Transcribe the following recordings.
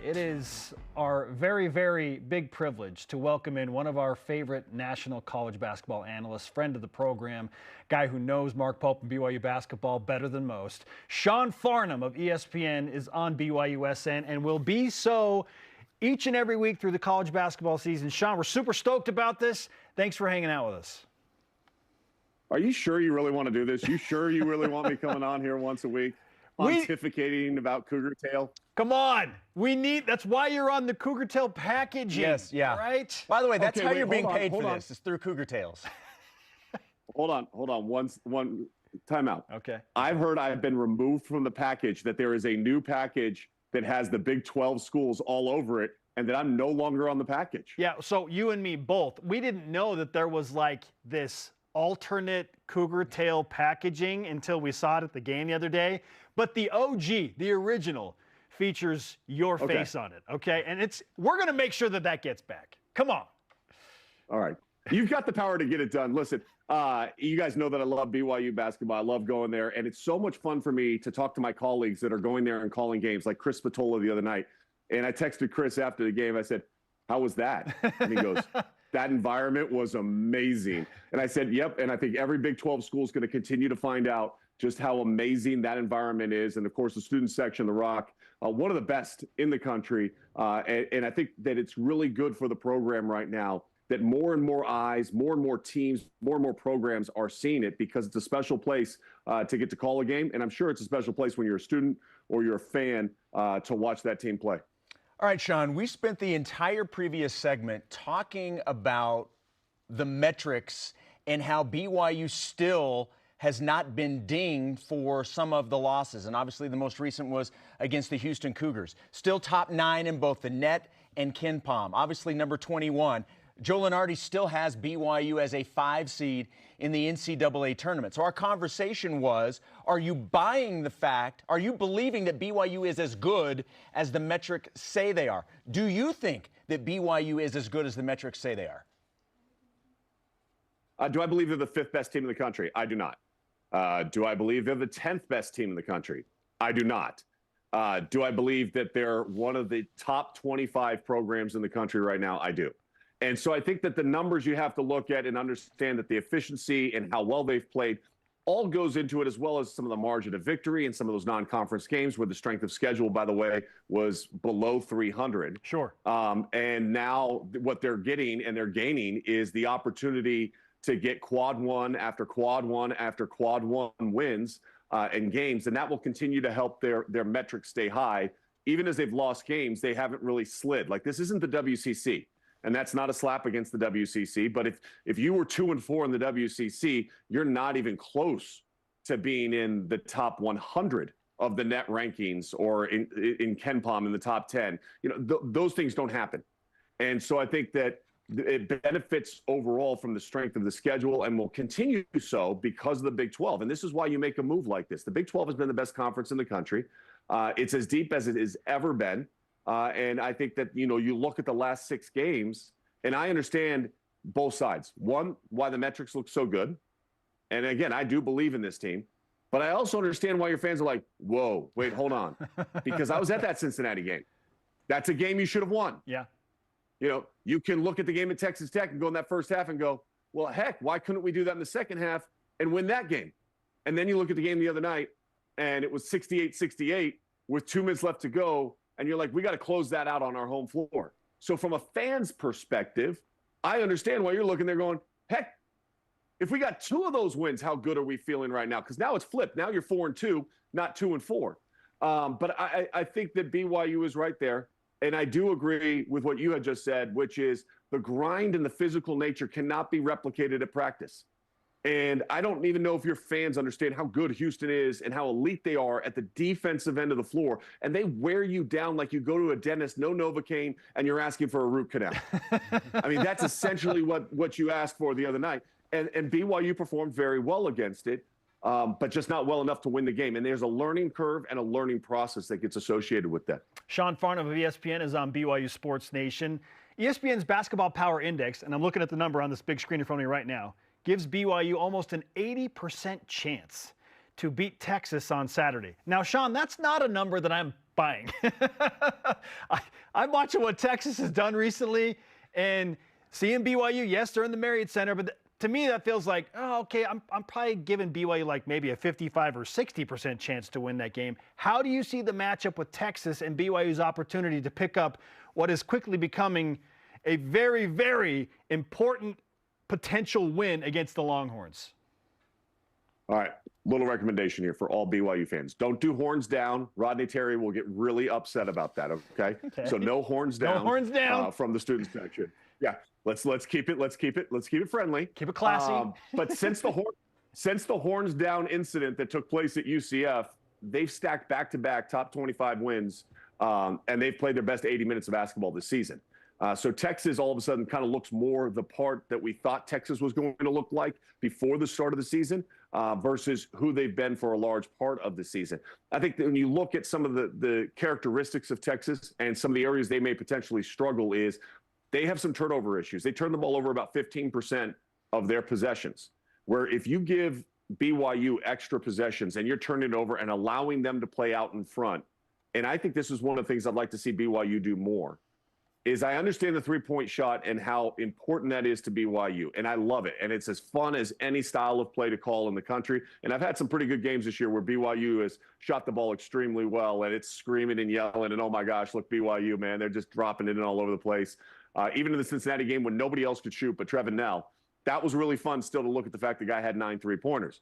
It is our very, very big privilege to welcome in one of our favorite national college basketball analysts, friend of the program, guy who knows Mark Pope and BYU basketball better than most. Sean Farnham of ESPN is on BYUSN and will be so each and every week through the college basketball season. Sean, we're super stoked about this. Thanks for hanging out with us. Are you sure you really want to do this? You sure you really want me coming on here once a week? Pontificating about Cougar Tail? Come on. That's why you're on the Cougar Tail packaging. Yes, yeah. Right? By the way, that's how you're being paid for this. It's through Cougar Tails. Hold on. One time out. Okay. I've been removed from the package, that there is a new package that has the Big 12 schools all over it, and that I'm no longer on the package. Yeah, so you and me both. We didn't know that there was like this alternate Cougar Tail packaging until we saw it at the game the other day. But the OG, the original, features your face on it, okay? And we're going to make sure that gets back. Come on. All right. You've got the power to get it done. Listen, you guys know that I love BYU basketball. I love going there. And it's so much fun for me to talk to my colleagues that are going there and calling games, like Chris Spatola the other night. And I texted Chris after the game. I said, "How was that?" And he goes, "That environment was amazing." And I said, "Yep." And I think every Big 12 school is going to continue to find out just how amazing that environment is. And of course, the student section, the Rock, one of the best in the country. And I think that it's really good for the program right now that more and more eyes, more and more teams, more and more programs are seeing it, because it's a special place to get to call a game. And I'm sure it's a special place when you're a student or you're a fan to watch that team play. All right, Sean, we spent the entire previous segment talking about the metrics and how BYU still has not been dinged for some of the losses. And obviously the most recent was against the Houston Cougars. Still top 9 in both the net and KenPom. Obviously number 21. Joe Lunardi still has BYU as a 5 seed in the NCAA tournament. So our conversation was, are you buying the fact, are you believing that BYU is as good as the metrics say they are? Do you think that BYU is as good as the metrics say they are? Do I believe they're the 5th best team in the country? I do not. Do I believe they're the 10th best team in the country? I do not. Do I believe that they're one of the top 25 programs in the country right now? I do. And so I think that the numbers you have to look at and understand that the efficiency and how well they've played all goes into it, as well as some of the margin of victory and some of those non-conference games where the strength of schedule, by the way, was below 300. Sure. And now what they're getting and they're gaining is the opportunity to get quad one after quad one after quad one wins and games. And that will continue to help their metrics stay high. Even as they've lost games, they haven't really slid. Like, this isn't the WCC. And that's not a slap against the WCC. But if you were 2-4 in the WCC, you're not even close to being in the top 100 of the net rankings, or in KenPom in the top 10. You know, those things don't happen. And so I think that it benefits overall from the strength of the schedule, and will continue so because of the Big 12. And this is why you make a move like this. The Big 12 has been the best conference in the country. It's as deep as it has ever been. And I think that, you look at the last 6 games, and I understand both sides. One, why the metrics look so good. And again, I do believe in this team. But I also understand why your fans are like, whoa, wait, hold on. Because I was at that Cincinnati game. That's a game you should have won. Yeah. You can look at the game at Texas Tech and go in that first half and go, well, heck, why couldn't we do that in the second half and win that game? And then you look at the game the other night, and it was 68-68 with 2 minutes left to go. And you're like, we got to close that out on our home floor. So from a fan's perspective, I understand why you're looking there going, heck, if we got 2 of those wins, how good are we feeling right now? Because now it's flipped. Now you're 4-2, not 2-4. But I think that BYU is right there. And I do agree with what you had just said, which is the grind and the physical nature cannot be replicated at practice. And I don't even know if your fans understand how good Houston is and how elite they are at the defensive end of the floor. And they wear you down like you go to a dentist, no Novocaine, and you're asking for a root canal. I mean, that's essentially what you asked for the other night. And BYU performed very well against it, but just not well enough to win the game. And there's a learning curve and a learning process that gets associated with that. Sean Farnham of ESPN is on BYU Sports Nation. ESPN's Basketball Power Index, and I'm looking at the number on this big screen in front of me right now, gives BYU almost an 80% chance to beat Texas on Saturday. Now, Sean, that's not a number that I'm buying. I'm watching what Texas has done recently and seeing BYU, yes, they're in the Marriott Center, but to me that feels like, oh, okay, I'm probably giving BYU like maybe a 55 or 60% chance to win that game. How do you see the matchup with Texas and BYU's opportunity to pick up what is quickly becoming a very, very important potential win against the Longhorns? All right, little recommendation here for all BYU fans. Don't do horns down. Rodney Terry will get really upset about that, okay? So no horns down. No horns down. From the student section. Yeah, let's keep it friendly. Keep it classy. But since the horns down incident that took place at UCF, they've stacked back-to-back top 25 wins, and they've played their best 80 minutes of basketball this season. So Texas all of a sudden kind of looks more the part that we thought Texas was going to look like before the start of the season versus who they've been for a large part of the season. I think that when you look at some of the characteristics of Texas and some of the areas they may potentially struggle is they have some turnover issues. They turn the ball over about 15% of their possessions, where if you give BYU extra possessions and you're turning it over and allowing them to play out in front, and I think this is one of the things I'd like to see BYU do more, is I understand the three-point shot and how important that is to BYU, and I love it. And it's as fun as any style of play to call in the country. And I've had some pretty good games this year where BYU has shot the ball extremely well, and it's screaming and yelling, and oh my gosh, look, BYU, man, they're just dropping it in all over the place. Even in the Cincinnati game when nobody else could shoot but Trevin Knell, that was really fun still to look at the fact the guy had 9 3-pointers.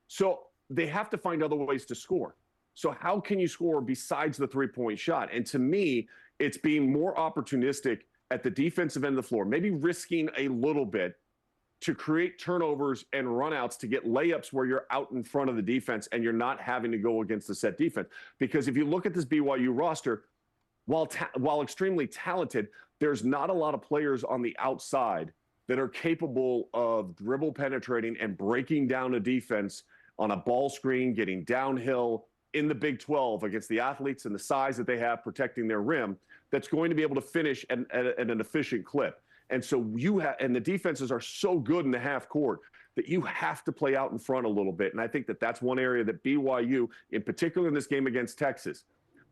So they have to find other ways to score. So how can you score besides the three-point shot? And to me, it's being more opportunistic at the defensive end of the floor, maybe risking a little bit to create turnovers and runouts to get layups where you're out in front of the defense and you're not having to go against the set defense. Because if you look at this BYU roster, while extremely talented, there's not a lot of players on the outside that are capable of dribble penetrating and breaking down a defense on a ball screen, getting downhill in the Big 12 against the athletes and the size that they have protecting their rim, that's going to be able to finish at an efficient clip. And so and the defenses are so good in the half court that you have to play out in front a little bit. And I think that that's one area that BYU, in particular in this game against Texas,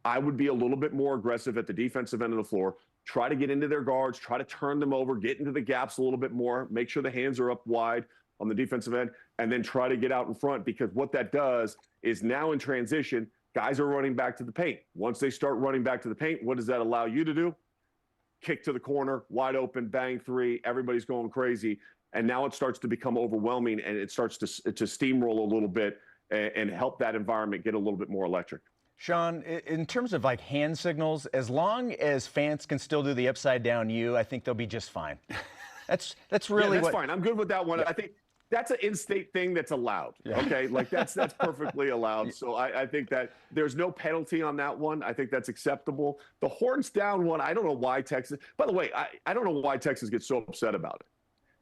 I would be a little bit more aggressive at the defensive end of the floor, try to get into their guards, try to turn them over, get into the gaps a little bit more, make sure the hands are up wide on the defensive end, and then try to get out in front, because what that does is now in transition, guys are running back to the paint. Once they start running back to the paint, what does that allow you to do? Kick to the corner, wide open, bang three, everybody's going crazy. And now it starts to become overwhelming, and it starts to steamroll a little bit and help that environment get a little bit more electric. Sean, in terms of like hand signals, as long as fans can still do the upside down U, I think they'll be just fine. That's really that's fine. I'm good with that one. Yeah. I think that's an in-state thing that's allowed. Yeah. Okay, like that's perfectly allowed. So I think that there's no penalty on that one. I think that's acceptable. The horns down one, I don't know why Texas. By the way, I don't know why Texas gets so upset about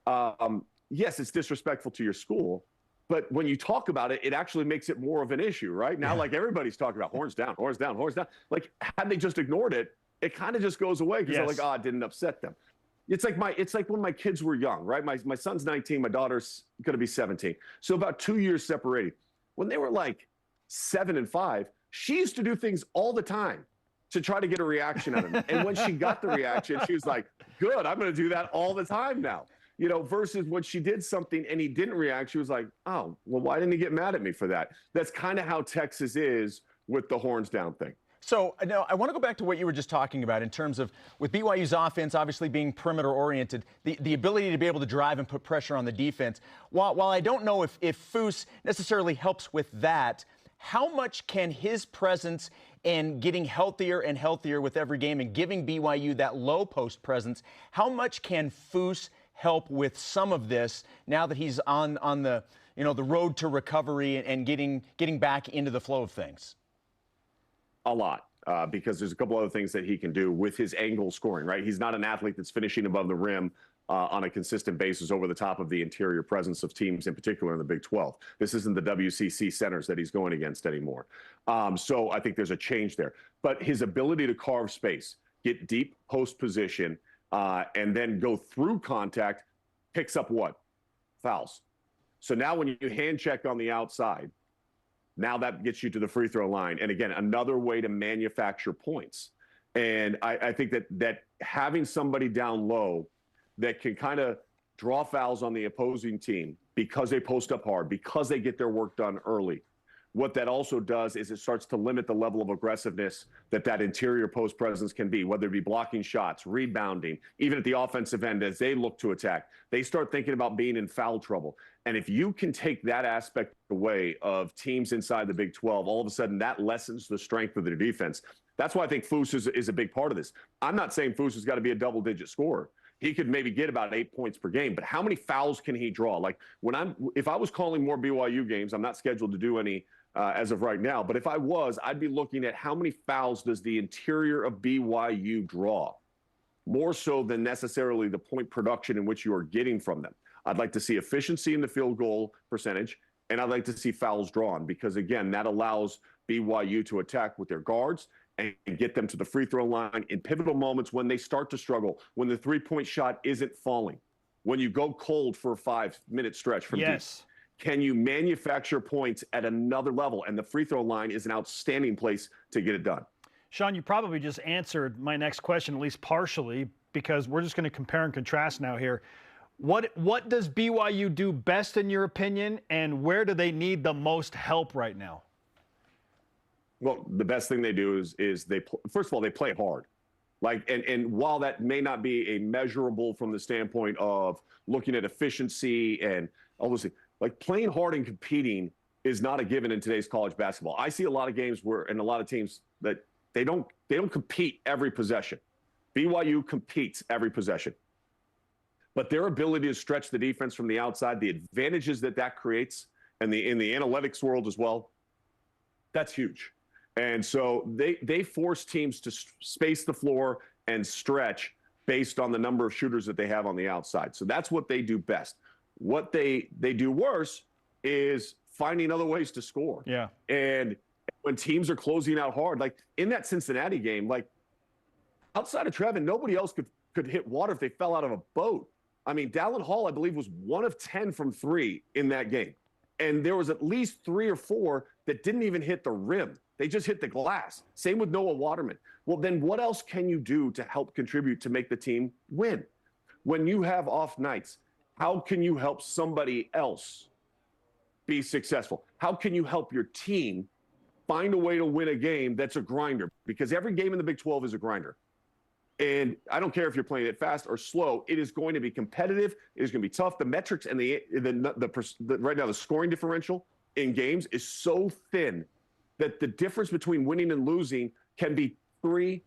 it. Yes, it's disrespectful to your school, but when you talk about it, it actually makes it more of an issue, right? Now, like everybody's talking about horns down, horns down, horns down. Like had they just ignored it, it kind of just goes away because they're like, oh, it didn't upset them. It's like when my kids were young, right? My son's 19, my daughter's going to be 17. So about 2 years separated. When they were like 7 and 5, she used to do things all the time to try to get a reaction out of me. And when she got the reaction, she was like, good, I'm going to do that all the time now. You know, versus when she did something and he didn't react, she was like, oh, well, why didn't he get mad at me for that? That's kind of how Texas is with the horns down thing. So now I want to go back to what you were just talking about in terms of with BYU's offense obviously being perimeter oriented, the ability to be able to drive and put pressure on the defense. While I don't know if Foose necessarily helps with that, how much can his presence and getting healthier and healthier with every game and giving BYU that low post presence, how much can Foose help with some of this now that he's on the the road to recovery and getting back into the flow of things? A lot, because there's a couple other things that he can do with his angle scoring, right? He's not an athlete that's finishing above the rim on a consistent basis over the top of the interior presence of teams, in particular in the Big 12. This isn't the WCC centers that he's going against anymore. So I think there's a change there. But his ability to carve space, get deep post position, and then go through contact, picks up what? Fouls. So now when you hand check on the outside, now that gets you to the free throw line. And again, another way to manufacture points. And I think that having somebody down low that can kind of draw fouls on the opposing team because they post up hard, because they get their work done early, what that also does is it starts to limit the level of aggressiveness that interior post presence can be, whether it be blocking shots, rebounding, even at the offensive end as they look to attack. They start thinking about being in foul trouble. And if you can take that aspect away of teams inside the Big 12, all of a sudden that lessens the strength of their defense. That's why I think Foose is a big part of this. I'm not saying Foose has got to be a double-digit scorer. He could maybe get about 8 points per game, but how many fouls can he draw? Like if I was calling more BYU games, I'm not scheduled to do any as of right now, but if I was, I'd be looking at how many fouls does the interior of BYU draw, more so than necessarily the point production in which you are getting from them. I'd like to see efficiency in the field goal percentage, and I'd like to see fouls drawn because, again, that allows BYU to attack with their guards and get them to the free throw line in pivotal moments when they start to struggle, when the three-point shot isn't falling, when you go cold for a 5-minute stretch from deep. Can you manufacture points at another level? And the free throw line is an outstanding place to get it done. Sean, you probably just answered my next question, at least partially, because we're just going to compare and contrast now here. What does BYU do best in your opinion, and where do they need the most help right now? Well, the best thing they do is first of all, they play hard. And while that may not be a measurable from the standpoint of looking at efficiency and all those things, like playing hard and competing is not a given in today's college basketball. I see a lot of games and a lot of teams that they don't compete every possession. BYU competes every possession. But their ability to stretch the defense from the outside, the advantages that creates, and in the analytics world as well, that's huge. And so they force teams to space the floor and stretch based on the number of shooters that they have on the outside. So that's what they do best. What they do worse is finding other ways to score. Yeah. And when teams are closing out hard, like in that Cincinnati game, like outside of Trevin, nobody else could hit water if they fell out of a boat. I mean, Dallin Hall, I believe, was 1 of 10 from 3 in that game. And there was at least 3 or 4 that didn't even hit the rim. They just hit the glass. Same with Noah Waterman. Well, then what else can you do to help contribute to make the team win? When you have off nights, how can you help somebody else be successful? How can you help your team find a way to win a game that's a grinder? Because every game in the Big 12 is a grinder. And I don't care if you're playing it fast or slow. It is going to be competitive. It is going to be tough. The metrics and right now the scoring differential in games is so thin that the difference between winning and losing can be 3-4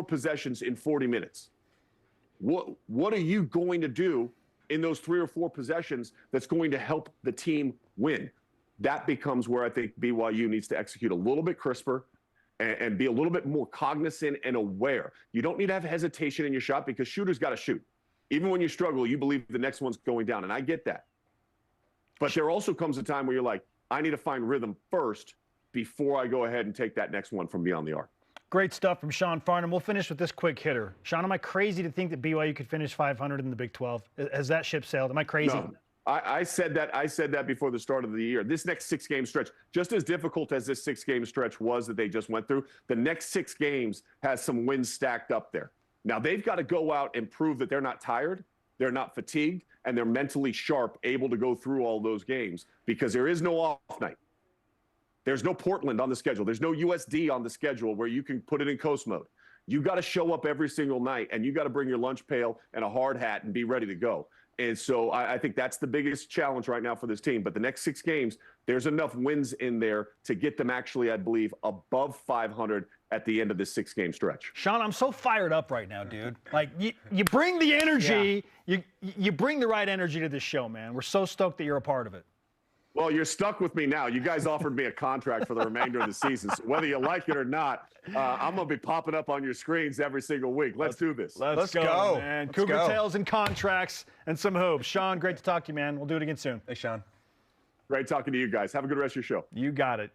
possessions in 40 minutes. What are you going to do in those 3 or 4 possessions that's going to help the team win? That becomes where I think BYU needs to execute a little bit crisper and be a little bit more cognizant and aware. You don't need to have hesitation in your shot because shooters got to shoot. Even when you struggle, you believe the next one's going down, and I get that. But there also comes a time where you're like, I need to find rhythm first before I go ahead and take that next one from beyond the arc. Great stuff from Sean Farnham. We'll finish with this quick hitter. Sean, am I crazy to think that BYU could finish 500 in the Big 12? Has that ship sailed? Am I crazy? No. I said that before the start of the year. This next 6-game stretch, just as difficult as this 6-game stretch was that they just went through, the next 6 games has some wins stacked up there. Now, they've got to go out and prove that they're not tired, they're not fatigued, and they're mentally sharp, able to go through all those games because there is no off night. There's no Portland on the schedule. There's no USD on the schedule where you can put it in coast mode. You got to show up every single night, and you got to bring your lunch pail and a hard hat and be ready to go. And so I think that's the biggest challenge right now for this team. But the next 6 games, there's enough wins in there to get them actually, I believe, above 500 at the end of this 6-game stretch. Sean, I'm so fired up right now, dude. Like, you bring the energy. Yeah. You bring the right energy to this show, man. We're so stoked that you're a part of it. Well, you're stuck with me now. You guys offered me a contract for the remainder of the season. So whether you like it or not, I'm going to be popping up on your screens every single week. Let's do this. Let's go, man. Cougar Tales and contracts and some hoops. Sean, great to talk to you, man. We'll do it again soon. Thanks, Sean. Great talking to you guys. Have a good rest of your show. You got it.